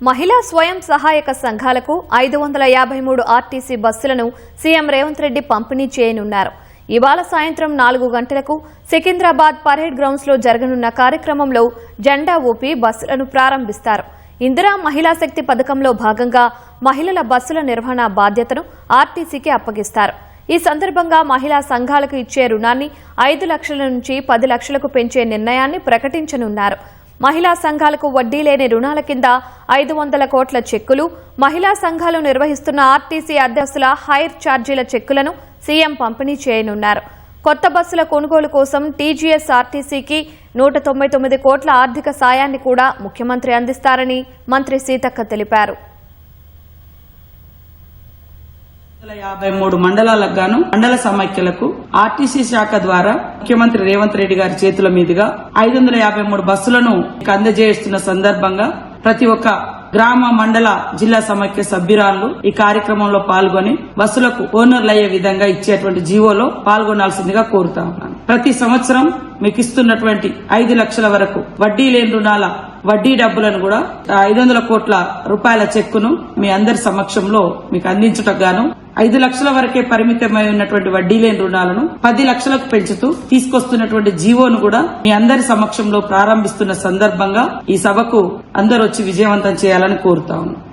మహిళా స్వయం సహాయక సంఘాలకు 553 ఆర్టీసీ బస్సులను సీఎం రేవంత్ రెడ్డి పంపిణీ చేయనున్నారు. ఇవాళ సాయంత్రం 4 గంటలకు సికింద్రాబాద్ పరేడ్ గ్రౌండ్స్ లో జరగనున్న కార్యక్రమంలో జెండా ఊపి బస్సులను ప్రారంభిస్తారు. ఇందిరా మహిళా శక్తి పథకంలో భాగంగా మహిళల బస్సుల నిర్వహణ బాధ్యతను ఆర్టీసీకి అప్పగిస్తారు. ఈ సందర్భంగా మహిళా సంఘాలకు ఇచ్చే రుణాన్ని 5 లక్షల నుంచి 10 లక్షలకు పెంచే నిర్ణయాన్ని ప్రకటించనున్నారు. మహిళా సంఘాలకు వడ్డీ లేని రుణాల కింద 500 కోట్ల చెక్కులు, మహిళా సంఘాలు నిర్వహిస్తున్న ఆర్టీసీ అద్దె హైర్ ఛార్జీల చెక్కులను సీఎం పంపిణీ చేయనున్నారు. కొత్త బస్సుల కొనుగోలు కోసం టీజీఎస్ ఆర్టీసీకి 199 కోట్ల ఆర్థిక సాయాన్ని కూడా ముఖ్యమంత్రి అందిస్తారని మంత్రి సీతక్క తెలిపారు. 53 మండలాలకు గాను మండల సమైక్యలకు ఆర్టీసీ శాఖ ద్వారా ముఖ్యమంత్రి రేవంత్ రెడ్డి గారి చేతుల మీదుగా 553 బస్సులను అందజేస్తున్న సందర్భంగా ప్రతి ఒక్క గ్రామ మండల జిల్లా సమైక్య సభ్యురాలు ఈ కార్యక్రమంలో పాల్గొని బస్సులకు ఓనర్లు అయ్యే విధంగా ఇచ్చేటువంటి జీవోలో పాల్గొనాల్సిందిగా కోరుతా ఉన్నాను. ప్రతి సంవత్సరం మీకు ఇస్తున్నటువంటి 5 లక్షల వరకు వడ్డీ లేని రుణాల వడ్డీ డబ్బులను కూడా 500 కోట్ల రూపాయల చెక్కును మీ అందరి సమక్షంలో మీకు అందించుటకు గాను 5 లక్షల వరకే పరిమితమై ఉన్నటువంటి వడ్డీ లేని రుణాలను 10 లక్షలకు పెంచుతూ తీసుకొస్తున్నటువంటి జీవోను కూడా మీ అందరి సమక్షంలో ప్రారంభిస్తున్న సందర్భంగా ఈ సభకు అందరూ వచ్చి విజయవంతం చేయాలని కోరుతా ఉన్నాను.